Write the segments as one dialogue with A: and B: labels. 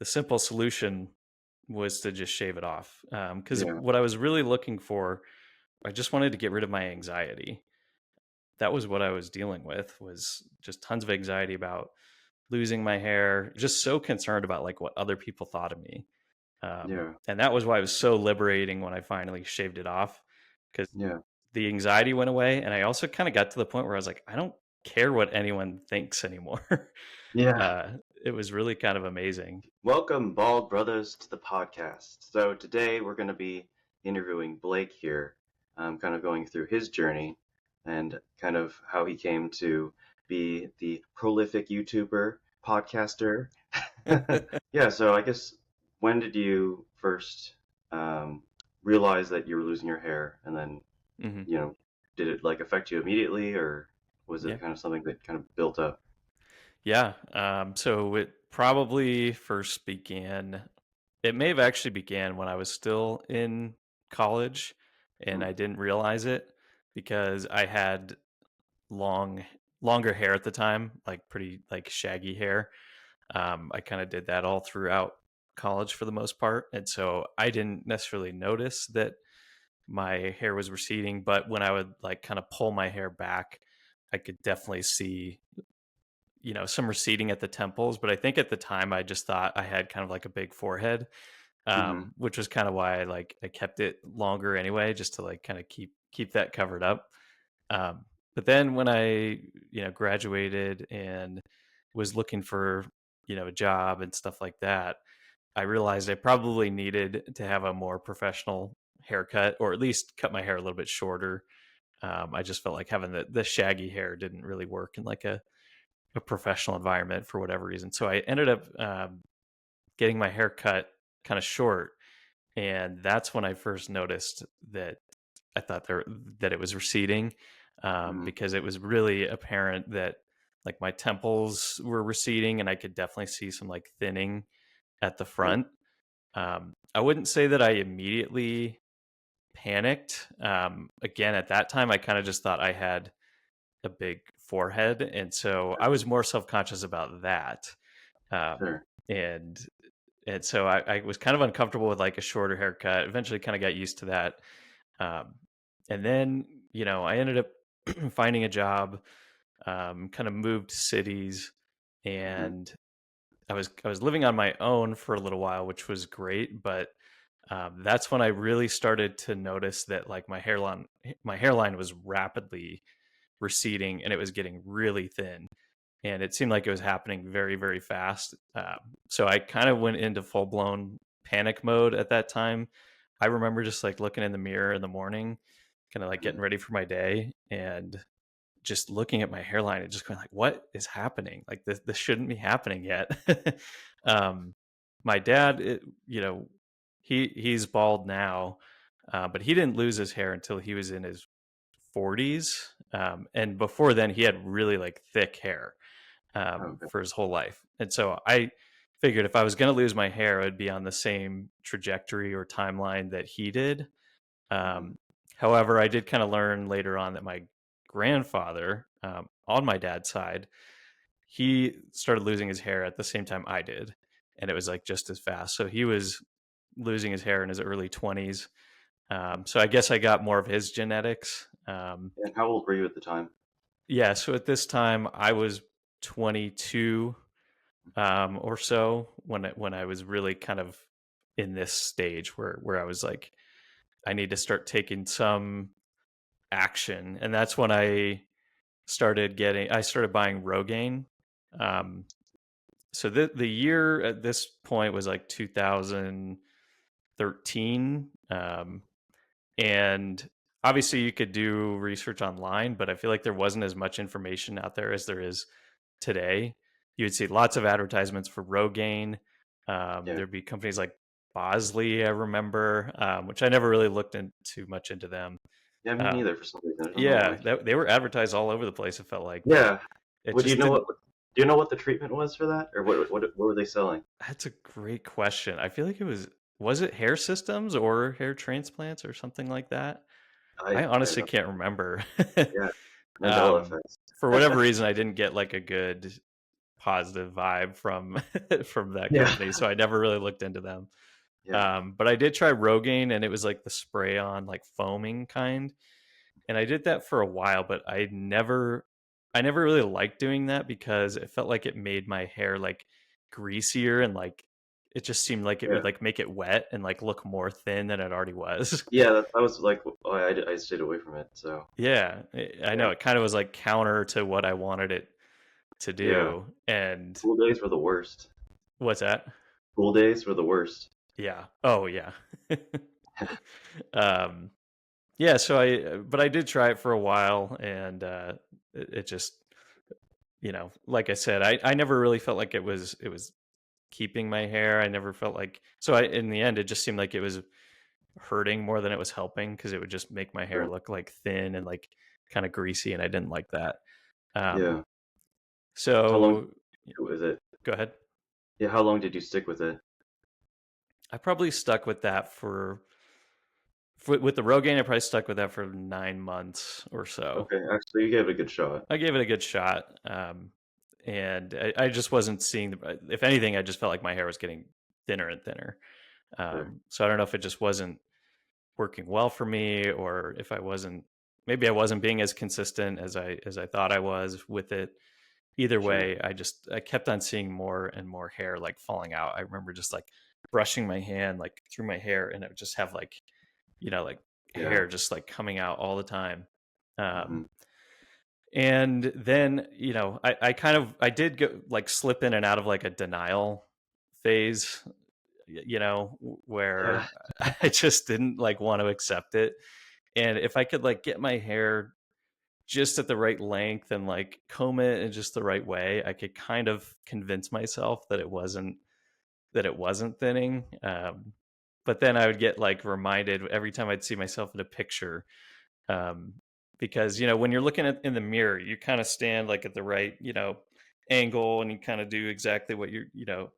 A: the simple solution was to just shave it off. Because
B: Yeah.
A: what I was really looking for, I just wanted to get rid of my anxiety. That was what I was dealing with, was just tons of anxiety about losing my hair, just so concerned about like what other people thought of me.
B: Yeah.
A: And that was why it was so liberating when I finally shaved it off, because
B: Yeah.
A: the anxiety went away. And I also kind of got to the point where I was like, I don't care what anyone thinks anymore.
B: Yeah.
A: uh, it was really kind of amazing.
B: Welcome, Bald Brothers, to the podcast. So today we're going to be interviewing Blake here, kind of going through his journey and kind of how he came to be the prolific YouTuber, podcaster. Yeah, so I guess when did you first um, realize that you were losing your hair, and then,
A: Hmm.
B: you know, did it like affect you immediately, or was
A: Yeah.
B: it kind of something that kind of built up?
A: Yeah. So it probably first began, it may have actually began when I was still in college and
B: Mm,
A: I didn't realize it because I had long, longer hair at the time, like pretty like shaggy hair. I kind of did that all throughout college for the most part. And so I didn't necessarily notice that my hair was receding, but when I would like kind of pull my hair back, I could definitely see, some receding at the temples. But I think at the time I just thought I had kind of like a big forehead,
B: hmm.
A: which was kind of why I kept it longer anyway, just to like kind of keep that covered up. But then when I graduated and was looking for a job and stuff like that, I realized I probably needed to have a more professional haircut, or at least cut my hair a little bit shorter. I just felt like having the shaggy hair didn't really work in like a professional environment for whatever reason. So I ended up getting my hair cut kind of short, and that's when I first noticed that I thought that it was receding,
B: Hmm.
A: because it was really apparent that like my temples were receding, and I could definitely see some like thinning at the
B: Yeah.
A: front. I wouldn't say that I immediately panicked. Again, at that time, I kind of just thought I had a big forehead, and so I was more self conscious about that. Um,
B: Sure.
A: and and so I was kind of uncomfortable with like a shorter haircut. Eventually, kind of got used to that. Um, and then I ended up finding a job. Kind of moved cities,
B: Hmm.
A: and I was living on my own for a little while, which was great. But that's when I really started to notice that like my hairline was rapidly receding, and it was getting really thin, and it seemed like it was happening very, very fast. So I kind of went into full blown panic mode at that time. I remember just like looking in the mirror in the morning, kind of like
B: Hmm.
A: getting ready for my day, and just looking at my hairline and just going like, "What is happening? Like this shouldn't be happening yet." um, my dad, he's bald now, but he didn't lose his hair until he was in his 40s, and before then he had really like thick hair,
B: Okay.
A: for his whole life. And so I figured if I was going to lose my hair, it would be on the same trajectory or timeline that he did.
B: Hmm.
A: Um, However, I did kind of learn later on that my grandfather, on my dad's side, he started losing his hair at the same time I did, and it was like just as fast. So he was losing his hair in his early 20s. So I guess I got more of his genetics.
B: And how old were you at the time?
A: Yeah, so at this time I was 22, or so, when I was really kind of in this stage where I was like, I need to start taking some action, and that's when I started buying Rogaine. Um, so the year at this point was like 2013, and obviously you could do research online, but I feel like there wasn't as much information out there as there is today. You would see lots of advertisements for Rogaine.
B: Yeah.
A: There'd be companies like Bosley, I remember, which I never really looked into much into them.
B: Yeah, me
A: Um,
B: neither for some reason. I don't know
A: yeah,
B: why.
A: they were advertised all over the place. It felt like, but
B: Yeah.
A: it
B: Would you
A: just
B: know
A: didn't.
B: what? Do you know what the treatment was for that, or what were they selling?
A: That's a great question. I feel like was it hair systems or hair transplants or something like that? I
B: I
A: honestly
B: don't.
A: can't remember.
B: Yeah, Mandela
A: um,
B: effects.
A: for whatever reason, I didn't get like a good positive vibe from from that
B: Yeah.
A: company, so I never really looked into them.
B: Yeah.
A: But I did try Rogaine, and it was like the spray on like foaming kind, and I did that for a while, but I never really liked doing that because it felt like it made my hair like greasier, and like it just seemed like it
B: Yeah.
A: would like make it wet and like look more thin than it already was.
B: Yeah, that was like why I stayed away from it. So
A: Yeah, I
B: yeah,
A: know it kind of was like counter to what I wanted it to
B: yeah.
A: do. And
B: School days were the worst.
A: what's that?
B: School days were the worst.
A: Yeah. Oh, yeah. um, yeah. So but I did try it for a while, and it just, like I said, I never really felt like it was keeping my hair. I never felt like, so in the end, it just seemed like it was hurting more than it was helping because it would just make my hair
B: Sure.
A: look like thin and like kind of greasy, and I didn't like that. Um,
B: Yeah. How long did
A: so
B: you stick with it?
A: go ahead.
B: Yeah, how long did you stick with it?
A: I probably stuck with that with the Rogaine. I probably stuck with that for 9 months or so.
B: Okay, actually, you gave it a good shot.
A: I gave it a good shot, and I just wasn't seeing if anything, I just felt like my hair was getting thinner and thinner.
B: Sure.
A: So I don't know if it just wasn't working well for me, or if maybe I wasn't being as consistent as I thought I was with it. Either
B: Sure.
A: way, I kept on seeing more and more hair like falling out. I remember just like brushing my hand like through my hair, and it would just have like, like
B: Yeah.
A: hair just like coming out all the time.
B: Hmm.
A: Um, and then, I kind of, I did go like slip in and out of like a denial phase,
B: Yeah.
A: where I just didn't like want to accept it. And if I could like get my hair just at the right length and like comb it in just the right way, I could kind of convince myself that it wasn't thinning. But then I would get like reminded every time I'd see myself in a picture, um, because when you're looking at in the mirror, you kind of stand like at the right angle, and you kind of do exactly what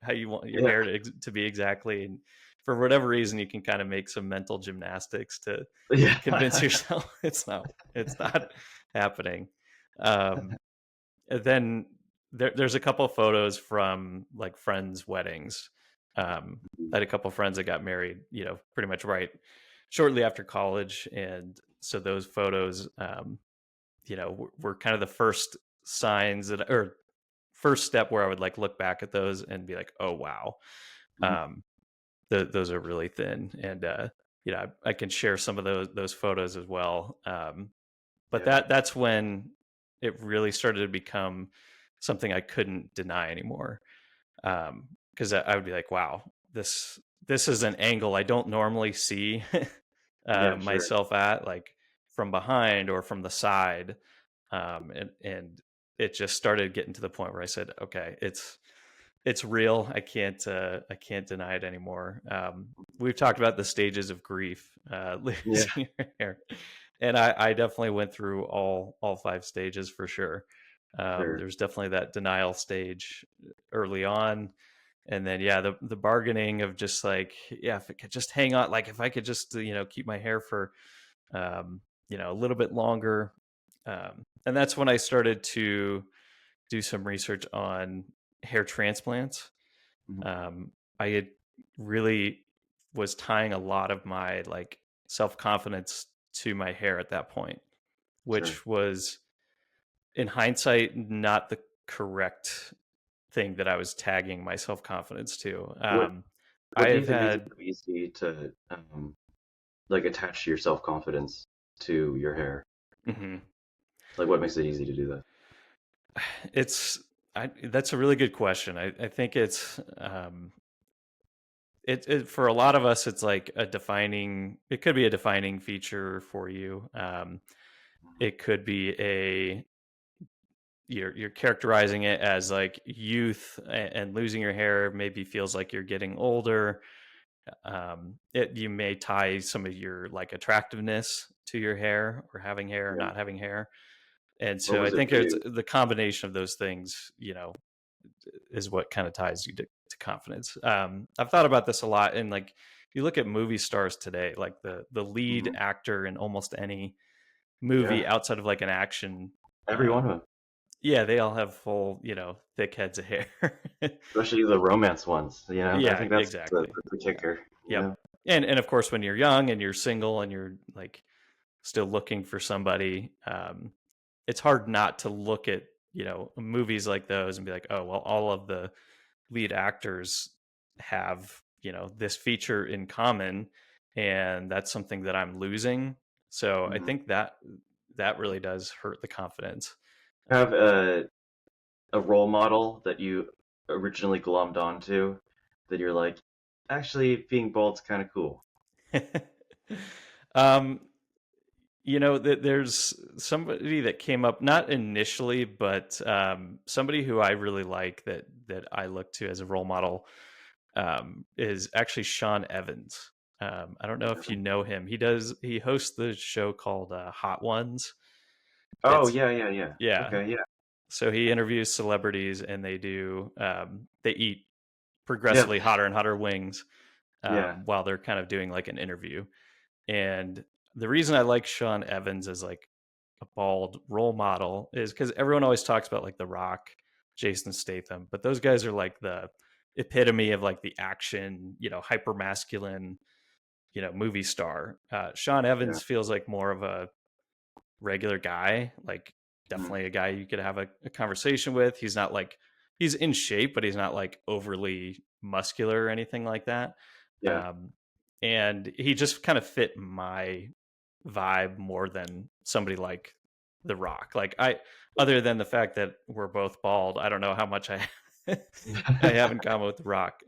A: how you want your
B: Yeah.
A: hair to be exactly. And for whatever reason, you can kind of make some mental gymnastics to
B: Yeah.
A: convince yourself it's not happening. Um, and then there's a couple of photos from like friends' weddings. I had a couple of friends that got married, pretty much right shortly after college, and so those photos, were kind of the first signs or first step where I would like look back at those and be like, oh wow,
B: Mhm.
A: um, those are really thin, and I can share some of those photos as well. But
B: Yeah.
A: that's when it really started to become something I couldn't deny anymore. Because I would be like, wow, this is an angle I don't normally see
B: Yeah, sure.
A: myself at, like from behind or from the side. And it just started getting to the point where I said, okay, it's real. I can't deny it anymore. We've talked about the stages of grief,
B: Yeah,
A: losing your hair, and I definitely went through all 5 stages for sure.
B: sure.
A: There's definitely that denial stage early on, and then yeah, the bargaining of just like, yeah, if it could just hang on, like if I could just keep my hair for a little bit longer. And that's when I started to do some research on hair transplants.
B: Mhm.
A: I had really was tying a lot of my like self confidence to my hair at that point,
B: Sure.
A: which was in hindsight not the correct thing that I was tagging my self confidence to.
B: What what do you
A: I've
B: think makes it
A: had
B: so easy to like attach your self-confidence to your hair?
A: mhm.
B: Like what makes it easy to do that?
A: It's that's a really good question. I think it's for a lot of us, it's like it could be a defining feature for you.
B: Mhm.
A: It could be you're characterizing it as like youth, and losing your hair maybe feels like you're getting older. You may tie some of your like attractiveness to your hair, or having hair or
B: Yeah.
A: not having hair. And
B: What
A: so I
B: was it
A: think
B: for
A: it's
B: you?
A: the combination of those things, is what kind of ties you to confidence. I've thought about this a lot, and like if you look at movie stars today, like the lead
B: Hmm.
A: actor in almost any movie
B: Yeah.
A: outside of like an action,
B: Every one
A: um,
B: of them.
A: Yeah, they all have full, thick heads of hair.
B: Especially the romance ones. I
A: Yeah,
B: think that's the,
A: exactly.
B: the kicker.
A: Yep. And of course, when you're young and you're single and you're like still looking for somebody, it's hard not to look at movies like those and be like, oh well, all of the lead actors have this feature in common, and that's something that I'm losing. So I
B: Mhm.
A: think that really does hurt the confidence.
B: Have a role model that you originally glommed onto that you're like, actually, being bald's kind of cool.
A: um there's somebody that came up not initially, but somebody who I really like that I look to as a role model is actually Sean Evans. I don't know if you know him. He hosts the show called Hot Ones.
B: Oh,
A: It's
B: yeah, yeah, yeah.
A: Yeah.
B: Okay, yeah.
A: So he interviews celebrities, and they eat
B: Yeah,
A: progressively hotter and hotter wings
B: yeah.
A: while they're kind of doing like an interview. And the reason I like Sean Evans as like a bald role model is because everyone always talks about like The Rock, Jason Statham, but those guys are like the epitome of like the action, hyper masculine, movie star. Sean
B: Yeah.
A: Evans feels like more of a regular guy, like
B: Mhm.
A: definitely a guy you could have a conversation with. He's not like he's in shape, but he's not like overly muscular or anything like that.
B: Yeah.
A: Um, and he just kind of fit my vibe more than somebody like The Rock. Like other than the fact that we're both bald, I don't know how much I I have in common with The Rock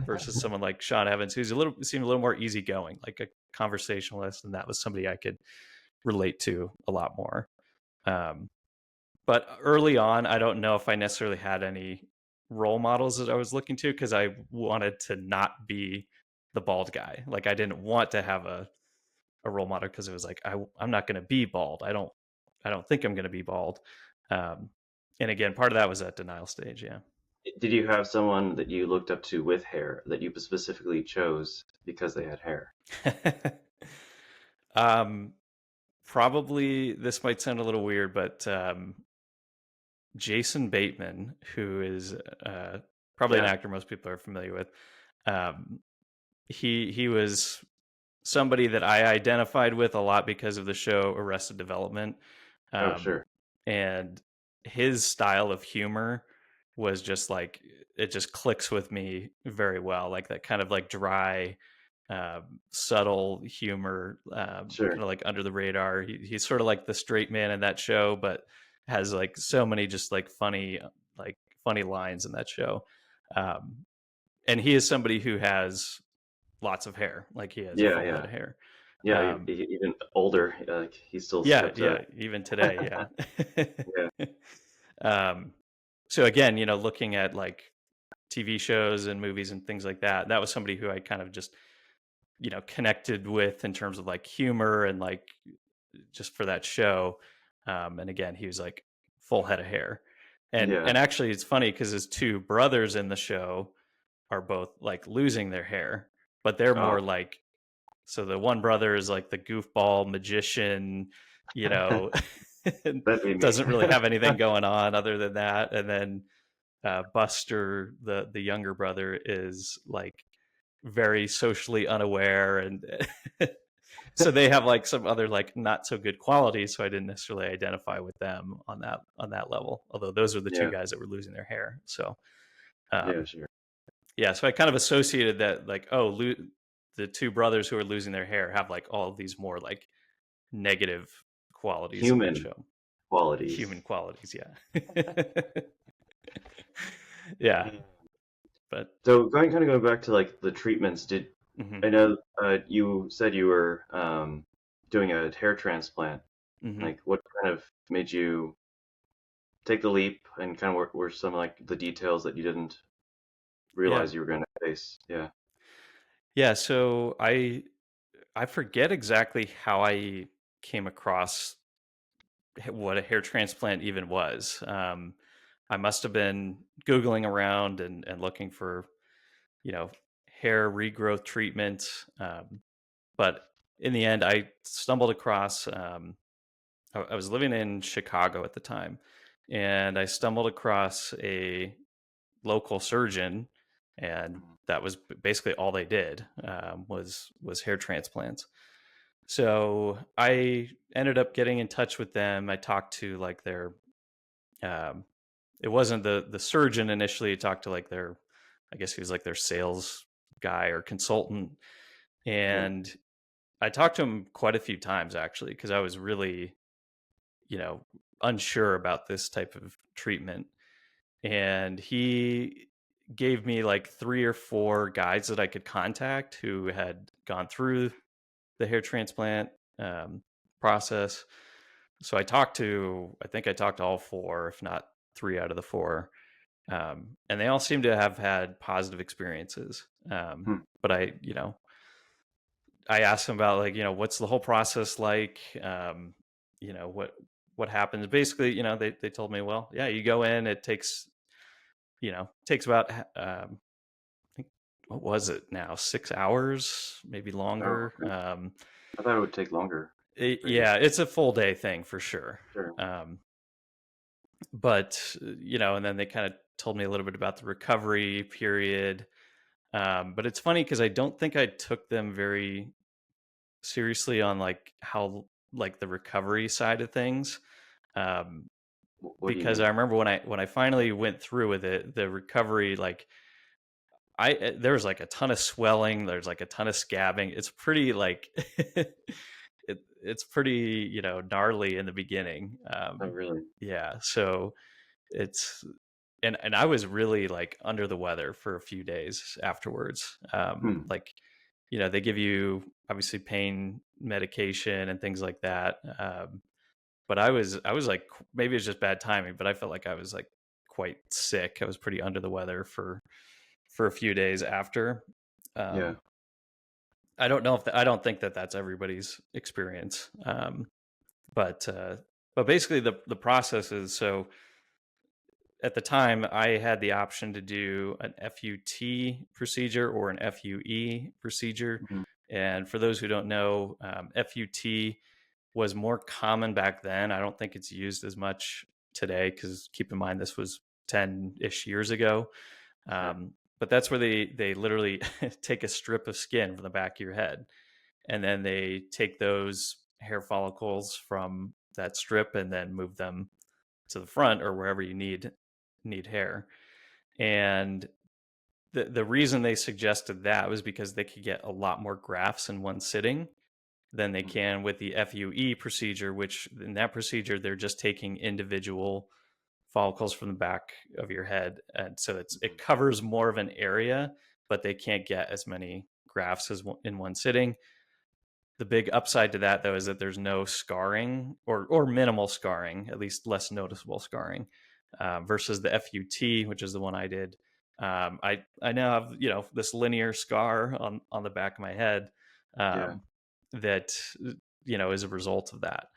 A: versus someone like Sean Evans, who's seemed a little more easygoing, like a conversationalist, and that was somebody I could relate to a lot more. Um, but early on, I don't know if I necessarily had any role models that I was looking to because I wanted to not be the bald guy. Like I didn't want to have a role model because it was like I'm not going to be bald. I don't think I'm going to be bald. Um, and again, part of that was that denial stage. Yeah.
B: Did you have someone that you looked up to with hair that you specifically chose because they had hair?
A: um, Probably this might sound a little weird, but Jason Bateman, who is probably an
B: Yeah.
A: actor most people are familiar with, um, he was somebody that I identified with a lot because of the show Arrested Development,
B: Oh,
A: um,
B: sure.
A: and his style of humor was just like it just clicks with me very well, like that kind of like dry, subtle humor, kind
B: Sure.
A: of like under the radar. He's sort of like the straight man in that show, but has like so many just like funny lines in that show. Um, and he is somebody who has lots of hair, like he has a
B: Yeah,
A: full head
B: yeah.
A: of hair.
B: Yeah,
A: Um,
B: even older, like he still's
A: yeah,
B: kept
A: yeah, even today, yeah.
B: yeah.
A: um, so again, looking at like TV shows and movies and things like that, that was somebody who I kind of just connected with in terms of like humor and like just for that show. And again, he was like full head of hair, and
B: Yeah.
A: and actually it's funny because his two brothers in the show are both like losing their hair, but they're
B: Oh,
A: more like, so the one brother is like the goofball magician, you know, and
B: that'd be me.
A: doesn't really have anything going on other than that. And then Buster, the younger brother, is like very socially unaware, and so they have like some other like not so good qualities. So I didn't necessarily identify with them on that level. Although those are the two
B: Yeah.
A: guys that were losing their hair. So
B: Yeah,
A: um,
B: sure.
A: yeah, so I kind of associated that like, oh, the two brothers who are losing their hair have like all of these more like negative qualities in that
B: Human
A: show.
B: qualities.
A: Human qualities, yeah. Yeah,
B: Yeah.
A: but
B: So going back to like the treatments, did
A: mhm,
B: I know you said you were doing a hair transplant?
A: mhm,
B: Like, what kind of made you take the leap, and kind of were some like the details that you didn't
A: yeah,
B: realize you were going to face? Yeah.
A: yeah. So I forget exactly how I came across what a hair transplant even was. I must have been googling around and looking for you know hair regrowth treatment, but in the end, I stumbled across. I was living in Chicago at the time, and I stumbled across a local surgeon, and
B: Mhm.
A: that was basically all they did, was hair transplants. So I ended up getting in touch with them. I talked to like their um, it wasn't the surgeon initially. I talked to like their, I guess he was like their sales guy or consultant,
B: Yeah.
A: and I talked to him quite a few times actually because I was really, unsure about this type of treatment. And he gave me like 3 or 4 guys that I could contact who had gone through the hair transplant um, process. So I think I talked to all 4, if not 3 out of the 4. And they all seem to have had positive experiences.
B: Hmm.
A: But I asked them about like, what's the whole process like? You know, what happens? Basically, they told me, well, yeah, you go in, it takes about I think, what was it now? 6 hours, maybe
B: Oh,
A: longer.
B: okay. I thought it would take longer for you.
A: Yeah, it's a full day thing for sure.
B: Sure.
A: Um, but and then they kind of told me a little bit about the recovery period. But it's funny because I don't think I took them very seriously on like how like the recovery side of things. Um,
B: What do you
A: because
B: mean?
A: I remember when I finally went through with it, the recovery like there was like a ton of swelling, there's like a ton of scabbing. It's pretty like it's pretty, gnarly in the beginning.
B: Oh, really?
A: Yeah, so it's and I was really like under the weather for a few days afterwards.
B: Hmm.
A: Like, they give you obviously pain medication and things like that. But I was like maybe it's just bad timing, but I felt like I was like quite sick. I was pretty under the weather for a few days after.
B: Yeah.
A: Um, I don't know if I don't think that that's everybody's experience. But basically the process is so at the time I had the option to do an FUT procedure or an FUE procedure.
B: Mhm.
A: And for those who don't know, FUT was more common back then. I don't think it's used as much today because keep in mind this was 10-ish years ago.
B: Sure.
A: But that's where they literally take a strip of skin from the back of your head, and then they take those hair follicles from that strip and then move them to the front or wherever you need hair. And the reason they suggested that was because they could get a lot more grafts in one sitting than they
B: Mhm.
A: can with the FUE procedure, which in that procedure they're just taking individual follicles from the back of your head, and so it
B: Mhm.
A: covers more of an area, but they can't get as many grafts as in one sitting. The big upside to that, though, is that there's no scarring or minimal scarring, at least less noticeable scarring, versus the FUT, which is the one I did. I now have this linear scar on the back of my head
B: Yeah.
A: um, that is a result of that.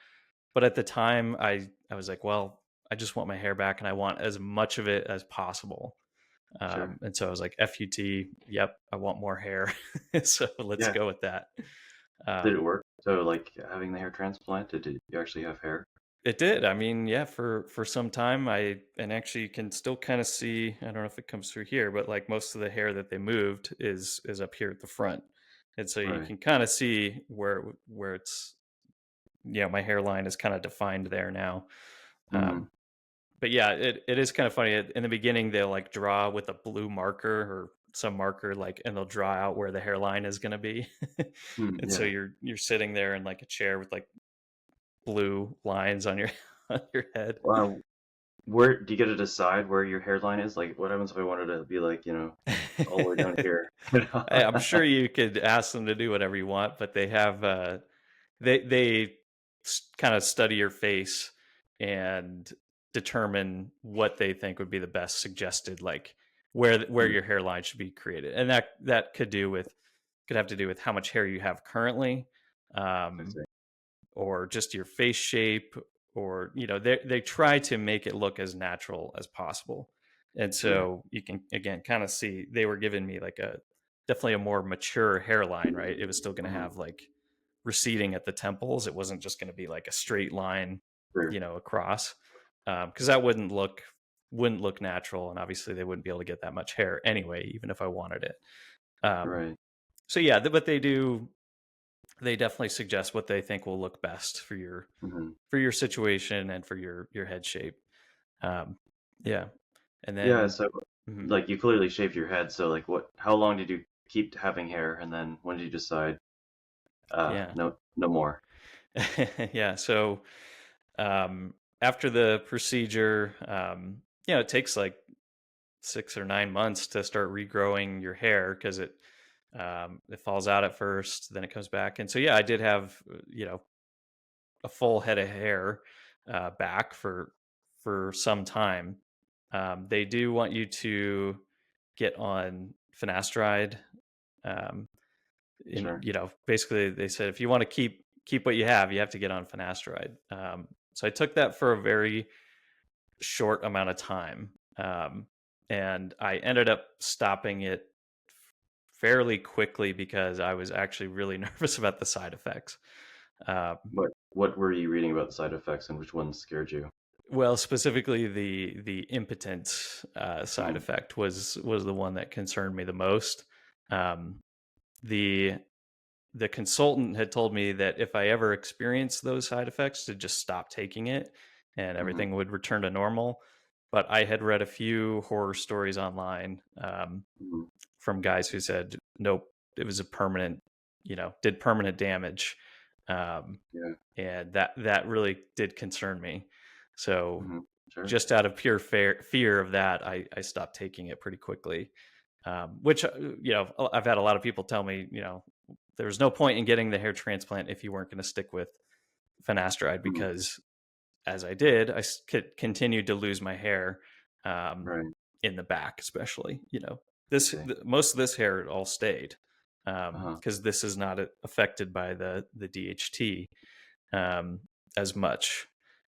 A: But at the time, I was like, well, I just want my hair back, and I want as much of it as possible.
B: Sure.
A: And so I was like, FUT, yep, I want more hair, so let's
B: Yeah.
A: go with that.
B: Did it
A: Um,
B: work? So, like having the hair transplanted, did you actually have hair?
A: It did. I mean, yeah, for some time and actually you can still kind of see, I don't know if it comes through here, but like most of the hair that they moved is up here at the front. And so you
B: Right.
A: can kind of see where it's my hairline is kind of defined there now.
B: Mm.
A: Um but yeah, it is kind of funny. In the beginning they'll like draw with a blue marker or some marker like and they'll draw out where the hairline is going to be.
B: Mm.
A: And so
B: Yeah.
A: you're sitting there in like a chair with like blue lines on your on your head.
B: Where do you get to decide where your hairline is? Like, what happens if I wanted to be like, all the way down here?
A: I'm sure you could ask them to do whatever you want, but they have they kind of study your face and determine what they think would be the best suggested, like where
B: Mm.
A: your hairline should be created, and that could have to do with how much hair you have currently,
B: I
A: um,
B: see.
A: or just your face shape, or they try to make it look as natural as possible. And
B: Yeah.
A: so you can again kind of see they were giving me like a definitely a more mature hairline, right? It was still going to
B: Hmm.
A: have like receding at the temples. It wasn't just going to be like a straight line
B: Sure.
A: across. because that wouldn't look natural, and obviously they wouldn't be able to get that much hair anyway, even if I wanted it. Um,
B: Right.
A: so yeah, but they definitely suggest what they think will look best
B: Hmm.
A: for your situation and for your head shape. Um, yeah, and
B: Yeah.
A: then
B: So,
A: mhm,
B: like, you clearly shaved your head. So, like, how long did you keep having hair, and then when did you decide,
A: yeah,
B: no, no more?
A: yeah. So after the procedure, it takes like 6 or 9 months to start regrowing your hair because it falls out at first, then it comes back, and so yeah, I did have a full head of hair back for some time. They do want you to get on finasteride. Um,
B: Sure.
A: basically, they said if you want to keep what you have to get on finasteride. So I took that for a very short amount of time, and I ended up stopping it fairly quickly because I was actually really nervous about the side effects. Um,
B: What were you reading about the side effects, and which ones scared you?
A: Well, specifically the impotent side
B: Mm,
A: effect was the one that concerned me the most. Um, the the consultant had told me that if I ever experienced those side effects, to just stop taking it and
B: mhm,
A: everything would return to normal. But I had read a few horror stories online
B: mhm.
A: from guys who said, nope, it was a permanent, did permanent damage. Um,
B: Yeah.
A: and that really did concern me. So
B: Mhm. Sure.
A: just out of pure fear of that, I stopped taking it pretty quickly. Which I've had a lot of people tell me, there was no point in getting the hair transplant if you weren't going to stick with finasteride
B: Mhm.
A: because as I did, continued to lose my hair um,
B: Right.
A: in the back, especially.
B: I see.
A: Most of this hair all stayed
B: Uh-huh.
A: because this is not affected by the DHT um, as much.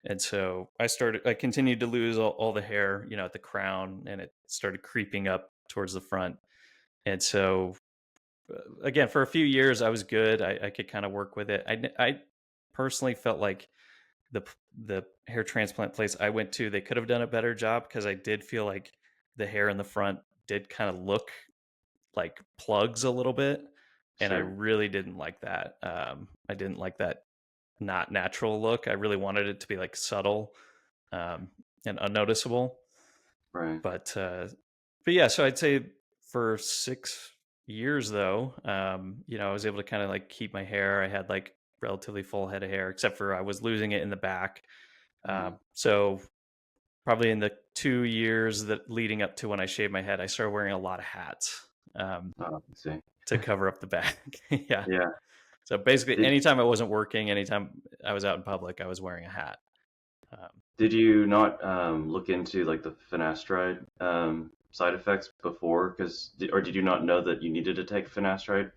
A: And so I continued to lose all the hair, at the crown, and it started creeping up towards the front. And so, again, for a few years, I was good. I could kind of work with it. I personally felt like the the hair transplant place I went to, they could have done a better job because I did feel like the hair in the front did kind of look like plugs a little bit, and I
B: Sure.
A: really didn't like that. I didn't like that not natural look. I really wanted it to be like subtle um, and unnoticeable.
B: Right.
A: But yeah, so I'd say for 6 years though, I was able to kind of like keep my hair. I had like relatively full head of hair, except for I was losing it in the back.
B: Mhm.
A: So probably in the 2 years that leading up to when I shaved my head, I started wearing a lot of hats
B: Oh, I see.
A: to cover up the back. Yeah.
B: Yeah.
A: So basically,
B: Did
A: anytime I wasn't working, anytime I was out in public, I was wearing a hat. Um,
B: did you not look into like the finasteride side effects before? Or did you not know that you needed to take finasteride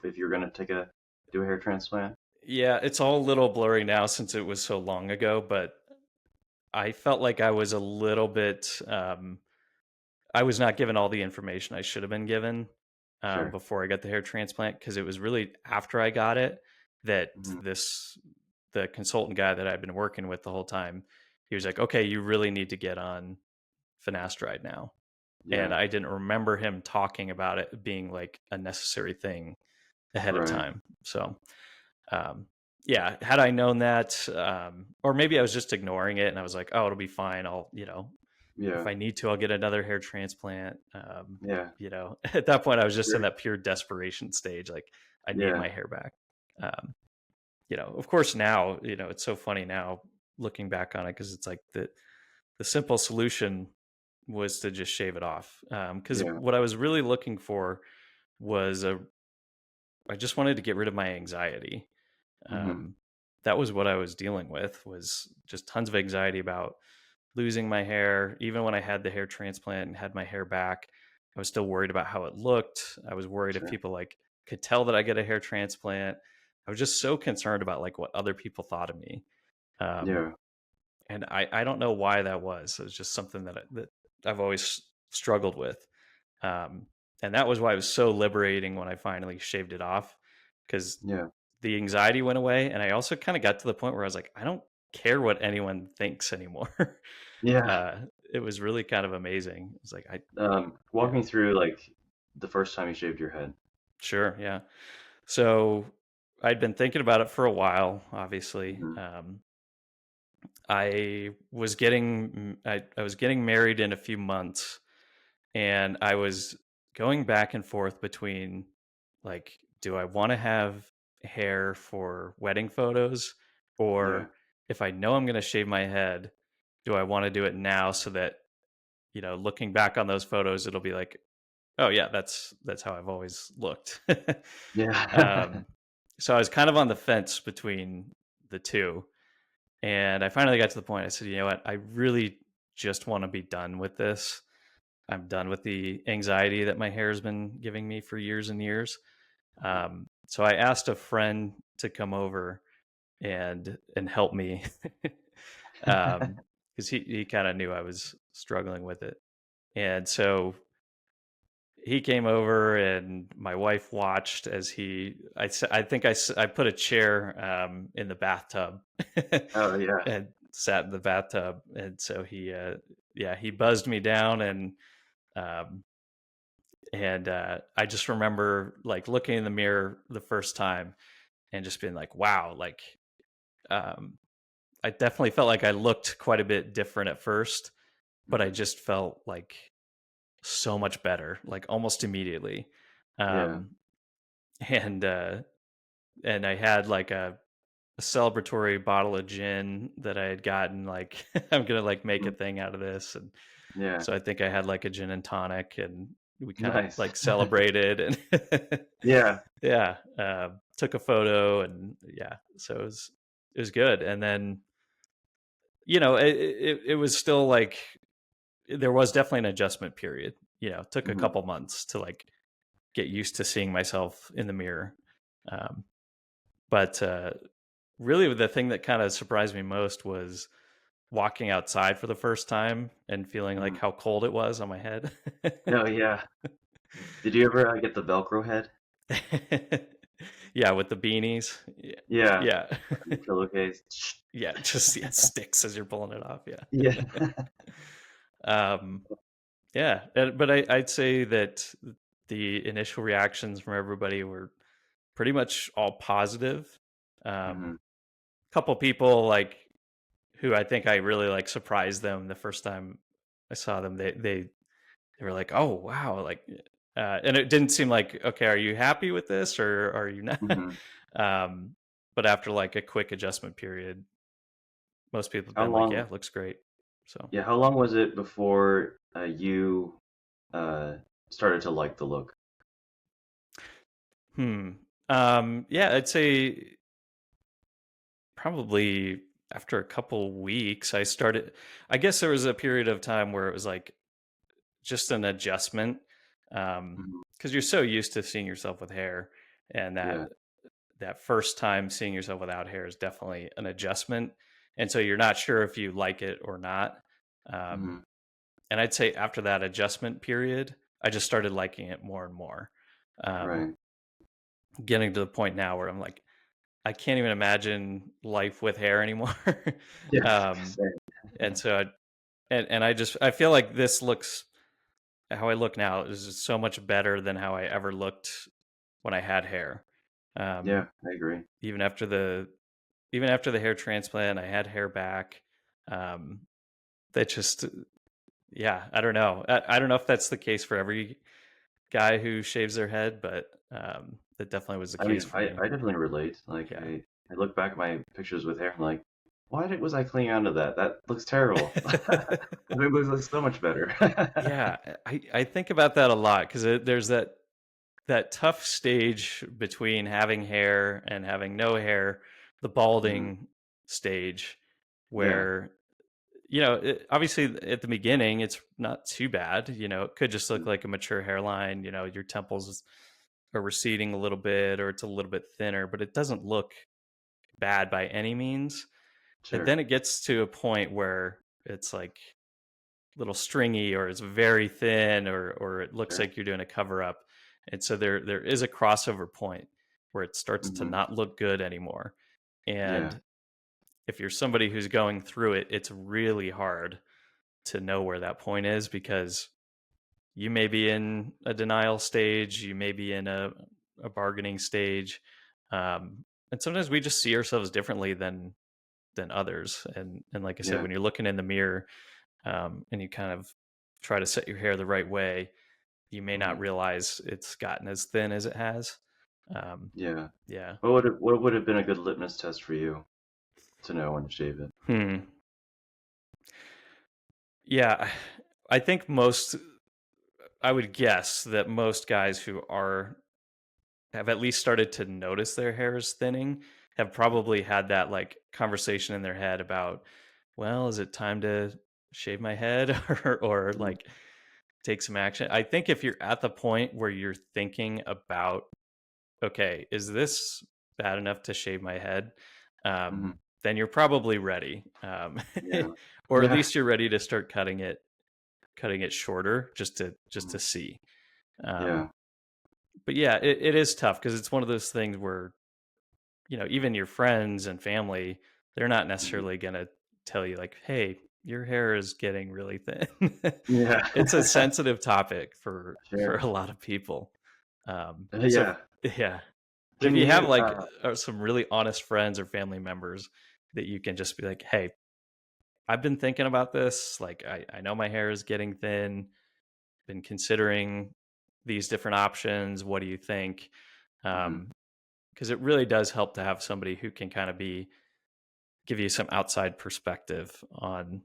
B: if you were going to do a hair transplant?
A: yeah, it's all a little blurry now since it was so long ago, but I felt like I was a little bit. I was not given all the information I should have been given
B: Sure.
A: before I got the hair transplant because it was really after I got it that
B: Hmm.
A: the consultant guy that I'd been working with the whole time, he was like, "Okay, you really need to get on finasteride now." And
B: Yeah.
A: I didn't remember him talking about it being like a necessary thing ahead of
B: Right.
A: time. So, um, yeah, had I known that, or maybe I was just ignoring it and I was like, oh, it'll be fine. If
B: Yeah.
A: I need to, I'll get another hair transplant.
B: Yeah.
A: At that point, I was just in
B: Sure.
A: that pure desperation stage. Like, I need
B: Yeah.
A: my hair back. Um, of course, now, it's so funny now looking back on it because it's like the simple solution was to just shave it off. Because
B: Yeah.
A: what I was really looking for was I just wanted to get rid of my anxiety.
B: Hmm.
A: Um, that was what I was dealing with was just tons of anxiety about losing my hair. Even when I had the hair transplant and had my hair back, I was still worried about how it looked. I was worried if
B: Sure.
A: people like could tell that I get a hair transplant. I was just so concerned about like what other people thought of me. Um,
B: Yeah.
A: and I don't know why that was. It was just something that I've always struggled with. Um, and that was why it was so liberating when I finally shaved it off because
B: Yeah.
A: the anxiety went away. And I also kind of got to the point where I was like, I don't care what anyone thinks anymore.
B: Yeah.
A: uh, it was really kind of amazing. It's like,
B: Walk
A: yeah,
B: me through like the first time you shaved your head.
A: sure, yeah. So I'd been thinking about it for a while. Obviously,
B: Hmm.
A: I was getting married in a few months, and I was going back and forth between, like, do I want to have hair for wedding photos,
B: Yeah.
A: or if I know I'm going to shave my head, do I want to do it now so that, looking back on those photos, it'll be like, oh yeah, that's how I've always looked.
B: Yeah.
A: um, so I was kind of on the fence between the two, and I finally got to the point. I said, you know what, I really just want to be done with this. I'm done with the anxiety that my hair has been giving me for years and years. So I asked a friend to come over and help me, because he kind of knew I was struggling with it, and so he came over, and my wife watched as I think I put a chair in the bathtub
B: Oh yeah.
A: and sat in the bathtub, and so he buzzed me down, um, and I just remember like looking in the mirror the first time and just being like, wow, like, um, I definitely felt like I looked quite a bit different at first, but I
B: Hmm.
A: just felt like so much better, like almost immediately.
B: Yeah.
A: Um, and and I had like a celebratory bottle of gin that I had gotten. Like, I'm gonna like make a
B: Mhm.
A: thing out of this, and
B: Yeah.
A: so I think I had like a gin and tonic, and we kind of
B: Nice.
A: like celebrated, and
B: Yeah.
A: yeah, took a photo, and yeah, so it was good. And then, it was still like, there was definitely an adjustment period. It took a
B: Hmm.
A: couple months to like get used to seeing myself in the mirror. Um, but really, the thing that kind of surprised me most was walking outside for the first time and feeling like
B: Hmm.
A: how cold it was on my head.
B: Oh yeah. Did you ever get the Velcro head?
A: Yeah, with the beanies. Yeah.
B: Yeah.
A: Yeah.
B: And the pillowcase.
A: Yeah, just, yeah, sticks as you're pulling it off.
B: Yeah.
A: Yeah. um, yeah, but I'd say that the initial reactions from everybody were pretty much all positive.
B: Hmm.
A: Couple people like who I think I really like surprised them the first time I saw them. They were like, "Oh wow!" Like, and it didn't seem like, okay, are you happy with this or are you not?
B: Hmm.
A: um, but after like a quick adjustment period, most people have
B: How
A: been like, "Yeah,
B: long?
A: it looks great." So,
B: Yeah. How long was it before you uh, started to like the look?
A: hmm, yeah, I'd say probably after a couple weeks, I started. I guess there was a period of time where it was like just an adjustment,
B: Hmm.
A: because you're so used to seeing yourself with hair, and
B: Yeah.
A: that first time seeing yourself without hair is definitely an adjustment, and so you're not sure if you like it or not. um,
B: Hmm.
A: and I'd say after that adjustment period, I just started liking it more and more, um,
B: Right.
A: getting to the point now where I'm like, I can't even imagine life with hair anymore.
B: Yeah.
A: um,
B: Same.
A: and so and I feel like this looks how I look now is just so much better than how I ever looked when I had hair.
B: Yeah,
A: Um,
B: I agree.
A: even after the hair transplant, I had hair back. Um, that just, yeah, I don't know. I don't know if that's the case for every guy who shaves their head, but that definitely was the
B: I
A: case
B: mean,
A: for
B: I
A: me.
B: definitely relate. Like,
A: Yeah.
B: I look back at my pictures with hair, I'm like, was I clinging onto that? That looks terrible. I mean, it looks so much better.
A: Yeah, I think about that a lot because there's that tough stage between having hair and having no hair, the
B: Hmm.
A: balding stage,
B: Yeah.
A: where, obviously at the beginning it's not too bad. It could just look like a mature hairline. Your temples are receding a little bit, or it's a little bit thinner, but it doesn't look bad by any means. And
B: Sure.
A: then it gets to a point where it's like little stringy, or it's very thin, or it looks
B: Sure.
A: like you're doing a cover up. And so there is a crossover point where it starts to
B: Hmm.
A: not look good anymore.
B: Yeah.
A: And if you're somebody who's going through it, it's really hard to know where that point is because you may be in a denial stage, you may be in a bargaining stage, and sometimes we just see ourselves differently than others. And like I said,
B: Yeah.
A: when you're looking in the mirror, and you kind of try to set your hair the right way, you may not
B: Hmm.
A: realize it's gotten as thin as it has. Um,
B: Yeah.
A: yeah.
B: What would have been a good litmus test for you to know when to shave it?
A: Hmm. Yeah. I think I would guess that most guys who have at least started to notice their hair is thinning have probably had that like conversation in their head about, well, is it time to shave my head or
B: Mhm.
A: like take some action? I think if you're at the point where you're thinking about, okay, is this bad enough to shave my head?
B: Mhm.
A: Then you're probably ready.
B: Yeah.
A: Or at
B: Yeah.
A: least you're ready to start cutting it shorter just
B: Mhm.
A: to see. Um,
B: Yeah.
A: but yeah, it is tough because it's one of those things where, even your friends and family, they're not
B: Mhm.
A: necessarily going to tell you like, "Hey, your hair is getting really thin."
B: Yeah.
A: It's a sensitive topic for
B: Sure.
A: a lot of people. So
B: Yeah.
A: yeah. But if
B: Can
A: you have
B: you
A: like some really honest friends or family members that you can just be like, "Hey, I've been thinking about this. Like, I know my hair is getting thin. Been considering these different options. What do you think?"
B: mhm.
A: Because it really does help to have somebody who can kind of give you some outside perspective on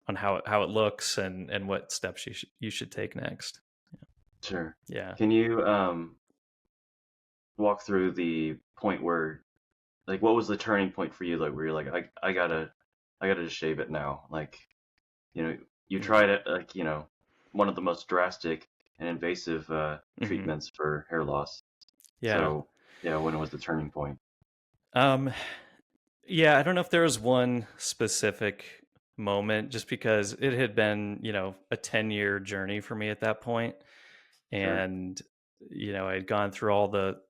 A: on how it looks and what steps you should take next.
B: Sure.
A: Yeah.
B: Can you walk through the point where, like, what was the turning point for you, like, where you're like, I gotta just shave it now. Like, you know, you
A: Yeah.
B: tried it, like, one of the most drastic and invasive
A: Hmm.
B: treatments for hair loss.
A: Yeah.
B: So, yeah, when was the turning point?
A: Um. Yeah. I don't know if there was one specific moment, just because it had been a 10-year journey for me at that point,
B: Sure.
A: and I had gone through all the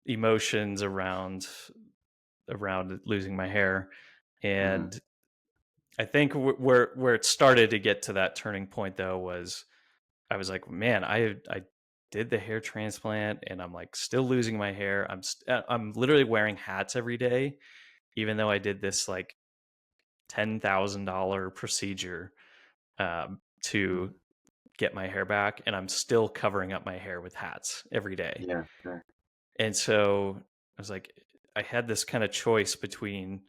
A: emotions around losing my hair.
B: Hmm.
A: And I think where it started to get to that turning point though was I was like, man, I did the hair transplant and I'm like still losing my hair. I'm literally wearing hats every day, even though I did this like $10,000 procedure to
B: Hmm.
A: get my hair back, and I'm still covering up my hair with hats every day.
B: Yeah, sure.
A: And so I was like, I had this kind of choice between,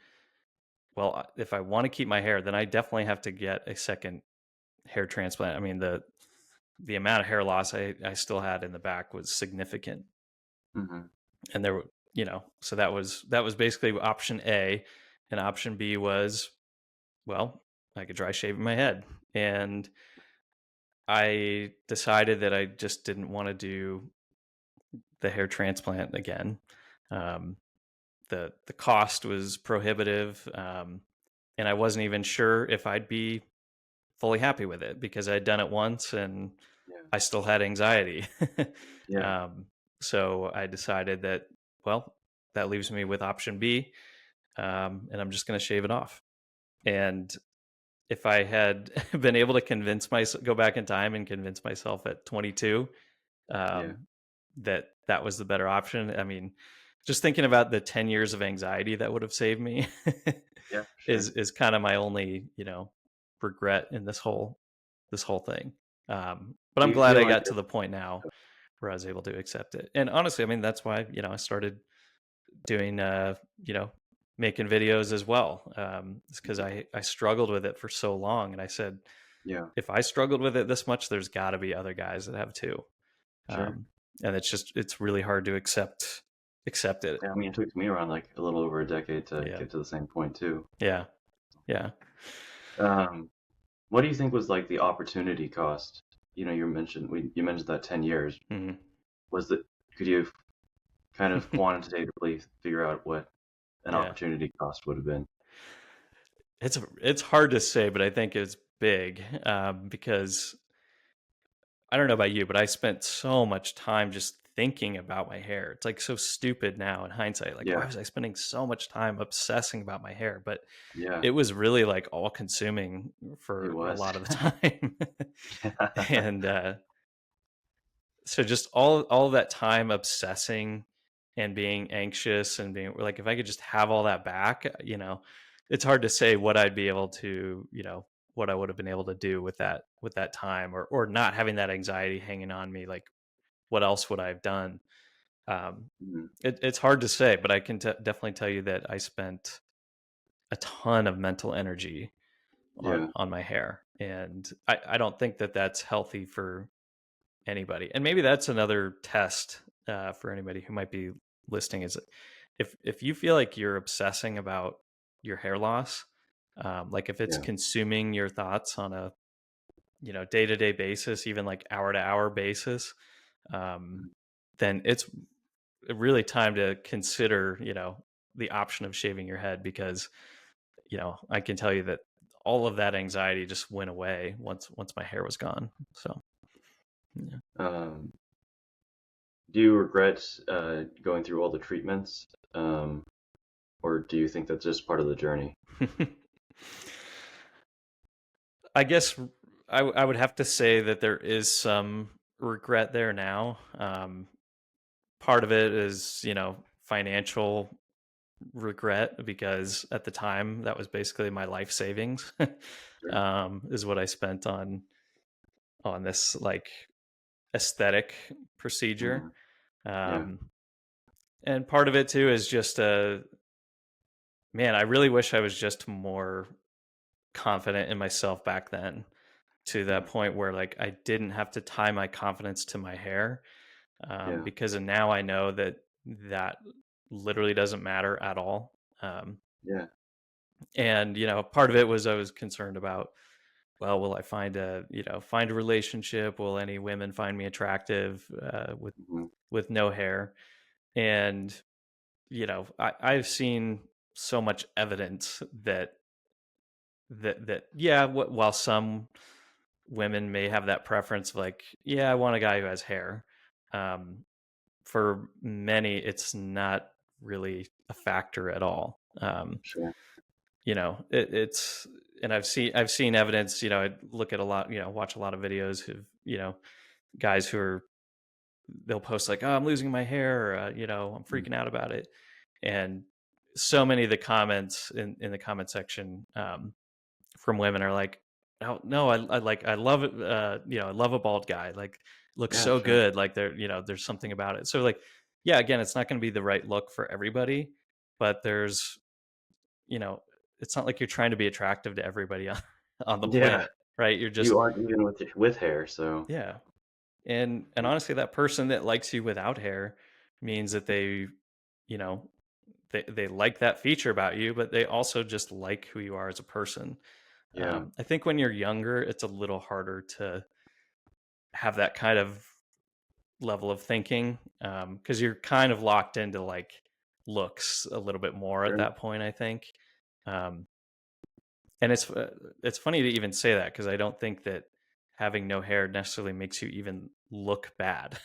A: well, if I want to keep my hair, then I definitely have to get a second hair transplant. I mean, the amount of hair loss I still had in the back was significant.
B: Hmm.
A: And there were, so that was basically option A. And option B was, well, I could try shaving my head. And I decided that I just didn't want to do the hair transplant again. Um, the cost was prohibitive, and I wasn't even sure if I'd be fully happy with it because I'd done it once and
B: Yeah.
A: I still had anxiety.
B: Yeah.
A: um, so I decided that, well, that leaves me with option B, and I'm just going to shave it off. And if I had been able to go back in time and convince myself at 22
B: Yeah.
A: um, that was the better option. I mean, just thinking about the 10 years of anxiety that would have saved me
B: Yeah,
A: is
B: sure.
A: is kind of my only regret in this whole thing. But
B: Do
A: I'm
B: you
A: glad
B: feel
A: I
B: like
A: got to the point now where I was able to accept it. And honestly, I mean, that's why I started doing making videos as well. It's because
B: Mhm.
A: I struggled with it for so long, and I said,
B: Yeah,
A: if I struggled with it this much, there's got to be other guys that have too.
B: sure.
A: um, and it's really hard to accept it.
B: Yeah, I mean, it took me around like a little over a decade to
A: Yeah,
B: get to the same point too.
A: yeah, yeah.
B: Um, what do you think was like the opportunity cost? You mentioned that 10 years.
A: Mhm.
B: Was that Could you kind of quantitatively figure out what an
A: Yeah,
B: opportunity cost would have been?
A: it's hard to say, but I think it's big, because I don't know about you, but I spent so much time just thinking about my hair. It's like so stupid now in hindsight. Like, why
B: Yeah.
A: was I spending so much time obsessing about my hair? But
B: Yeah.
A: it was really like all consuming
B: It
A: for a
B: was.
A: lot of the time.
B: Yeah.
A: And so just all of that time obsessing and being anxious and being like, if I could just have all that back, it's hard to say what I'd be able to, what I would have been able to do with that time, or not having that anxiety hanging on me. Like, what else would I have done? um,
B: Mhm.
A: it's hard to say, but I can definitely tell you that I spent a ton of mental energy
B: Yeah.
A: on my hair, and I don't think that that's healthy for anybody. And maybe that's another test for anybody who might be listening, is if you feel like you're obsessing about your hair loss, like if it's
B: Yeah.
A: consuming your thoughts on a day-to-day basis, even like hour-to-hour basis, um,
B: Mhm.
A: then it's really time to consider the option of shaving your head, because I can tell you that all of that anxiety just went away once my hair was gone. So yeah.
B: Um, do you regret going through all the treatments, or do you think that's just part of the journey?
A: I guess I would have to say that there is some regret there now. Part of it is, financial regret, because at the time that was basically my life savings.
B: Sure.
A: Is what I spent on this like aesthetic procedure.
B: Mhm. Yeah.
A: Um, and part of it too is just man, I really wish I was just more confident in myself back then, to that
B: Mhm.
A: point where like I didn't have to tie my confidence to my hair,
B: Yeah.
A: because now I know that that literally doesn't matter at all. Um,
B: Yeah.
A: and part of it was I was concerned about, well, will I find a relationship? Will any women find me attractive
B: Mhm.
A: with no hair? And I've seen so much evidence that yeah, while some women may have that preference of like, yeah, I want a guy who has hair. Um, for many, it's not really a factor at all.
B: Sure.
A: It's, and I've seen evidence. I look at a lot, watch a lot of videos of guys who are, they'll post like, oh, I'm losing my hair, or, I'm
B: Mhm.
A: freaking out about it, and so many of the comments in the comment section from women are like, "Oh no, I love it. I love a bald guy. Like, looks
B: Yeah.
A: so
B: Sure.
A: good. Like, there's something about it." So like, yeah, again, it's not going to be the right look for everybody, but there's, you know, it's not like you're trying to be attractive to everybody on the
B: Yeah.
A: planet, right? You're just,
B: You aren't even with hair, so
A: yeah. And
B: yeah.
A: honestly, that person that likes you without hair means that you know, they like that feature about you, but they also just like who you are as a person.
B: Yeah.
A: I think when you're younger, it's a little harder to have that kind of level of thinking, because you're kind of locked into like looks a little bit more at
B: Sure.
A: that point, I think. Um, and it's funny to even say that, because I don't think that having no hair necessarily makes you even look bad.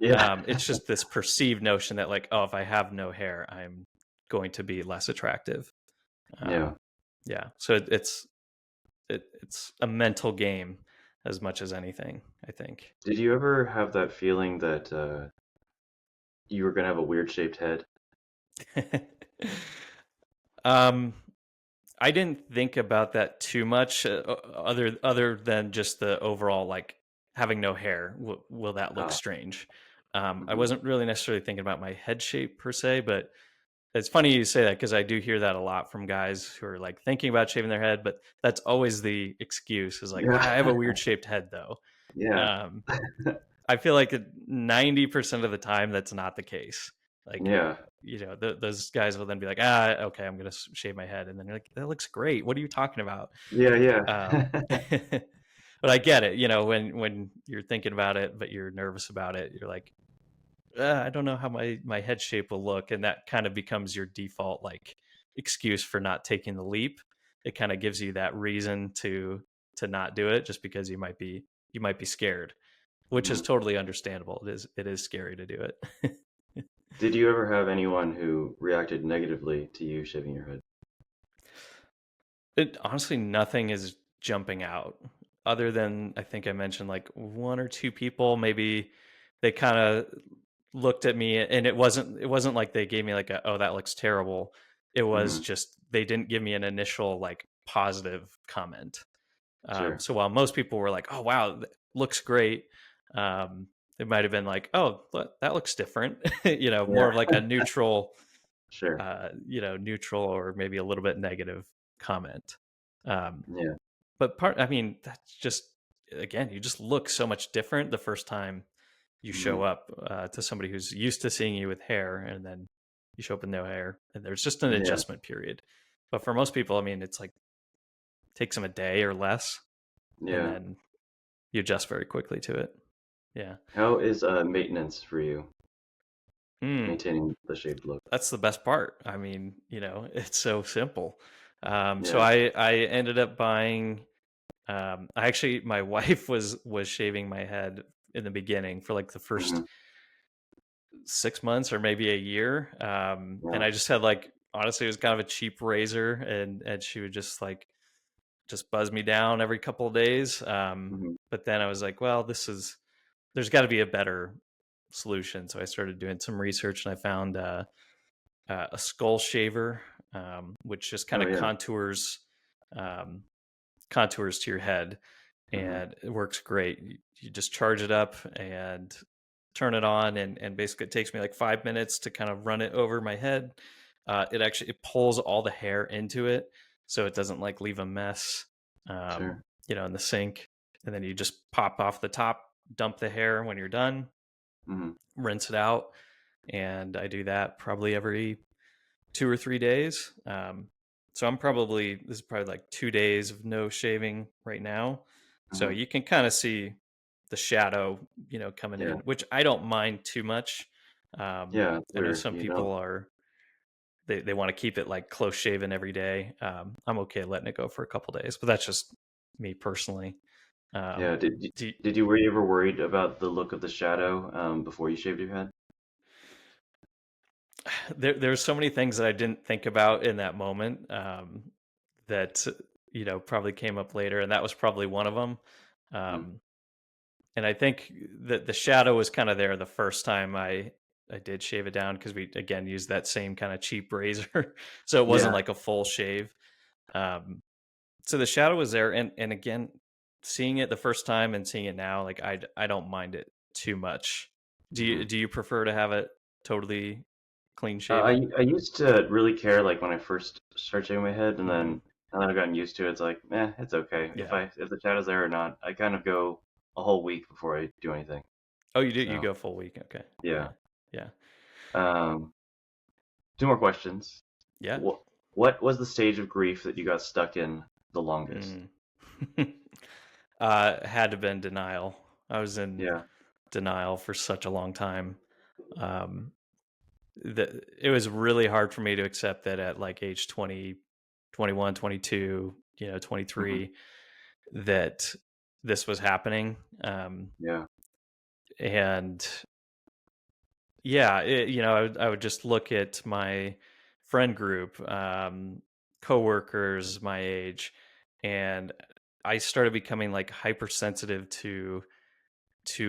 B: Yeah.
A: It's just this perceived notion that like, oh, if I have no hair, I'm going to be less attractive.
B: Yeah.
A: Um, yeah, so it's a mental game as much as anything, I think.
B: Did you ever have that feeling that you were gonna have a weird shaped head?
A: um, I didn't think about that too much, other than just the overall like having no hair. Will that look
B: Ah.
A: strange? I
B: Mhm.
A: wasn't really necessarily thinking about my head shape per se, but it's funny you say that, because I do hear that a lot from guys who are like thinking about shaving their head, but that's always the excuse, is like,
B: Yeah.
A: "Ah, I have a weird shaped head though."
B: Yeah.
A: Um, I feel like 90% of the time that's not the case. Like,
B: Yeah.
A: those guys will then be like, ah, okay, I'm gonna shave my head, and then you're like, that looks great. What are you talking about?
B: Yeah,
A: Um,
B: yeah.
A: but I get it. When you're thinking about it, but you're nervous about it, you're like, I don't know how my head shape will look, and that kind of becomes your default like excuse for not taking the leap. It kind of gives you that reason to not do it, just because you might be scared. which is
B: Hmm.
A: totally understandable. It is scary to do it.
B: Did you ever have anyone who reacted negatively to you shaving your head?
A: It honestly, nothing is jumping out other than I think I mentioned like one or two people. Maybe they kind of looked at me, and it wasn't like they gave me like a, oh, that looks terrible. It was
B: Hmm.
A: just they didn't give me an initial like positive comment.
B: Sure.
A: So while most people were like, oh wow, looks great, um, it might have been like, oh, that looks different. More
B: Yeah.
A: of like a neutral,
B: Sure.
A: neutral or maybe a little bit negative comment. Um,
B: Yeah.
A: but I mean, that's just, again, you just look so much different the first time you
B: Hmm.
A: show up to somebody who's used to seeing you with hair, and then you show up with no hair, and there's just an
B: Yeah.
A: adjustment period. But for most people, I mean, it's like takes them a day or less, and
B: Yeah.
A: then you adjust very quickly to it. Yeah.
B: How is maintenance for you,
A: Hmm.
B: maintaining the shaved look?
A: That's the best part. I mean, it's so simple. So
B: Yeah.
A: I ended up buying. I actually, my wife was shaving my head in the beginning for like the first
B: Hmm.
A: 6 months or maybe a year. And
B: Yeah.
A: I just had like, honestly, it was kind of a cheap razor, and she would just buzz me down every couple of days.
B: Hmm.
A: But then I was like, well, there's got to be a better solution. So I started doing some research, and I found a skull shaver, which just kind
B: Oh
A: of
B: yeah.
A: um, contours to your head,
B: Hmm.
A: and it works great. You just charge it up and turn it on, and basically it takes me like 5 minutes to kind of run it over my head. It pulls all the hair into it, so it doesn't like leave a mess,
B: Sure.
A: in the sink. And then you just pop off the top, dump the hair when you're done,
B: Hmm.
A: rinse it out, and I do that probably every 2 or 3 days. So this is probably like 2 days of no shaving right now. So
B: Hmm.
A: you can kind of see the shadow, coming
B: Yeah.
A: in, which I don't mind too much.
B: Yeah. It's
A: I know
B: weird.
A: some
B: You
A: people
B: don't.
A: they want to keep it like close shaven every day. I'm okay letting it go for a couple days, but that's just me personally. Um,
B: Yeah.
A: do you-
B: Were you ever worried about the look of the shadow before you shaved your head?
A: there's so many things that I didn't think about in that moment, that probably came up later, and that was probably one of them.
B: Hmm.
A: Um, and I think that the shadow was kind of there the first time I did shave it down, because we again used that same kind of cheap razor, so it wasn't
B: Yeah.
A: like a full shave. Um, so the shadow was there, and again, seeing it the first time and seeing it now, like I don't mind it too much. Do you
B: Hmm.
A: do you prefer to have it totally clean shaven?
B: I used to really care like when I first started shaving my head, and
A: Hmm.
B: then now that I've gotten used to it, it's like, it's okay.
A: Yeah.
B: If the shadow's there or not, I kind of go a whole week before I do anything.
A: Oh, you do? You
B: So
A: go full week? Okay.
B: yeah.
A: Yeah. Yeah.
B: Um, Two more questions.
A: Yeah.
B: What was the stage of grief that you got stuck in the longest?
A: Mm. Had to have been denial. I was in
B: Yeah.
A: denial for such a long time. Um, that it was really hard for me to accept that at like age 20, 21, 22,
B: Hmm.
A: 23, that this was happening.
B: Yeah.
A: And yeah, I would just look at my friend group, coworkers my age, and I started becoming like hypersensitive to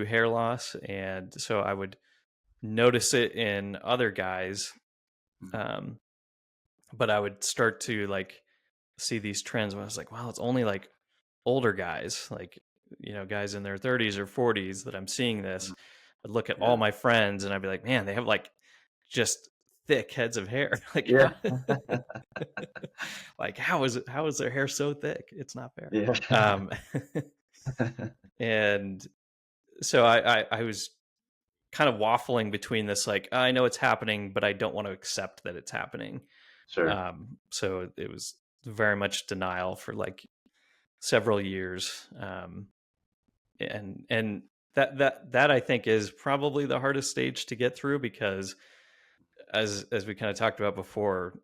A: hair loss, and so I would notice it in other guys,
B: Mhm.
A: um, but I would start to like see these trends where I was like, well, it's only like older guys, like guys in their 30s or 40s that I'm seeing this.
B: Mhm.
A: I'd look at all
B: Yeah.
A: my friends, and I'd be like, man, they have like just thick heads of hair. Like
B: Yeah.
A: like how is their hair so thick? It's not fair.
B: Yeah.
A: Um, and so I was kind of waffling between this, like, I know it's happening, but I don't want to accept that it's happening.
B: Sure.
A: So it was very much denial for like several years. And that I think is probably the hardest stage to get through, because as we kind of talked about before,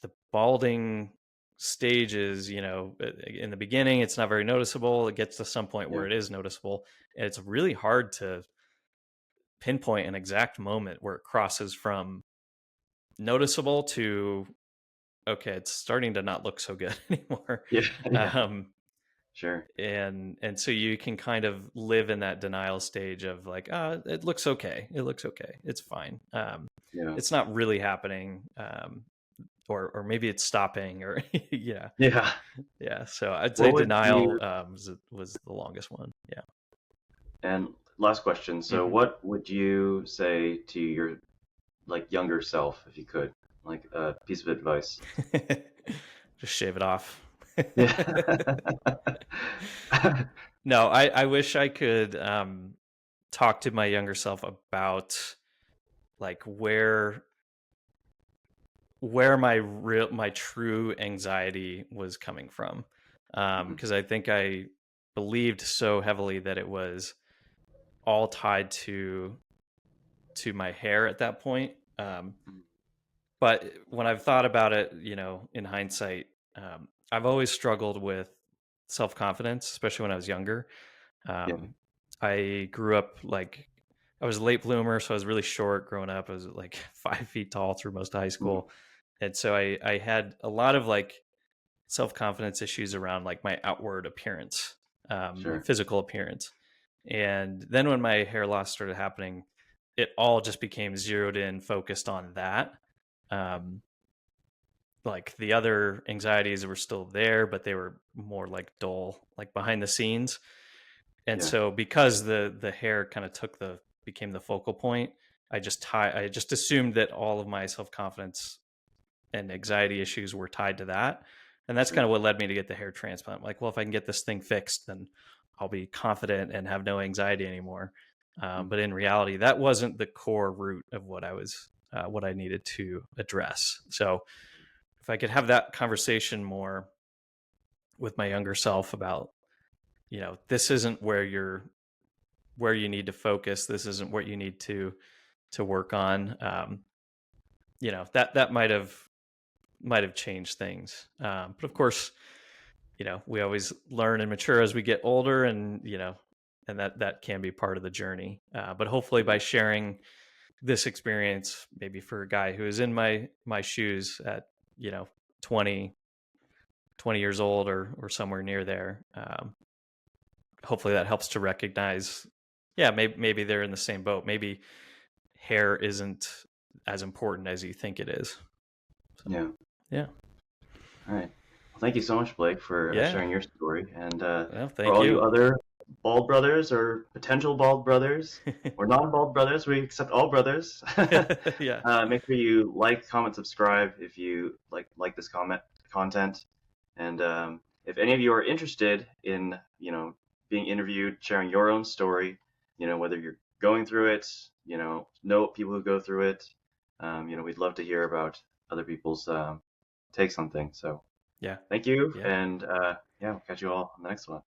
A: the balding stages, in the beginning, it's not very noticeable. It gets to some point
B: Yeah.
A: where it is noticeable. And it's really hard to pinpoint an exact moment where it crosses from noticeable to, okay, it's starting to not look so good anymore.
B: Yeah. Yeah.
A: Um,
B: Sure.
A: and so you can kind of live in that denial stage of like, it looks okay. It looks okay. It's fine.
B: Yeah.
A: It's not really happening. Or maybe it's stopping or yeah.
B: Yeah.
A: Yeah. So I'd say
B: What would
A: denial
B: you,
A: was the longest one. Yeah.
B: and last question. So
A: Hmm.
B: what would you say to your like younger self if you could? Like a piece of advice.
A: Just shave it off.
B: Yeah.
A: No, I wish I could talk to my younger self about like where my true anxiety was coming from,
B: Mhm.
A: because I think I believed so heavily that it was all tied to my hair at that point. But when I've thought about it, in hindsight, I've always struggled with self confidence, especially when I was younger.
B: Yeah.
A: Um, I grew up like I was a late bloomer, so I was really short growing up. I was like 5 feet tall through most of high
B: Mhm.
A: school, and so I had a lot of like self confidence issues around like my outward appearance, my
B: Sure.
A: physical appearance. And then when my hair loss started happening, it all just became zeroed in, focused on that. Um, like the other anxieties were still there, but they were more like dull, like behind the scenes. And
B: Yeah.
A: so because the hair kind of became the focal point, I just assumed that all of my self confidence and anxiety issues were tied to that. And that's kind
B: Sure.
A: of what led me to get the hair transplant. I'm like, well, if I can get this thing fixed, then I'll be confident and have no anxiety anymore.
B: Mhm.
A: But in reality, that wasn't the core root of what I needed to address. So if I could have that conversation more with my younger self about, this isn't where you need to focus. This isn't what you need to work on. That might have changed things. But of course, we always learn and mature as we get older, and that can be part of the journey. But hopefully,
B: Yeah.
A: by sharing this experience, maybe for a guy who is in my shoes at 20 20 years old or somewhere near there, hopefully that helps to recognize, yeah, maybe they're in the same boat. Maybe hair isn't as important as you think it is. So
B: Yeah.
A: yeah.
B: All right. Well, thank you so much, Blake, for
A: Yeah.
B: sharing your story. And
A: Well,
B: for
A: thank
B: all you
A: you.
B: other bald brothers or potential bald brothers or non-bald brothers, we accept all brothers.
A: Yeah.
B: Make sure you like, comment, subscribe if you like this content. And if any of you are interested in, being interviewed, sharing your own story, whether you're going through it, know people who go through it, we'd love to hear about other people's takes on things. So
A: Yeah.
B: thank you,
A: Yeah.
B: and yeah, we'll catch you all on the next one.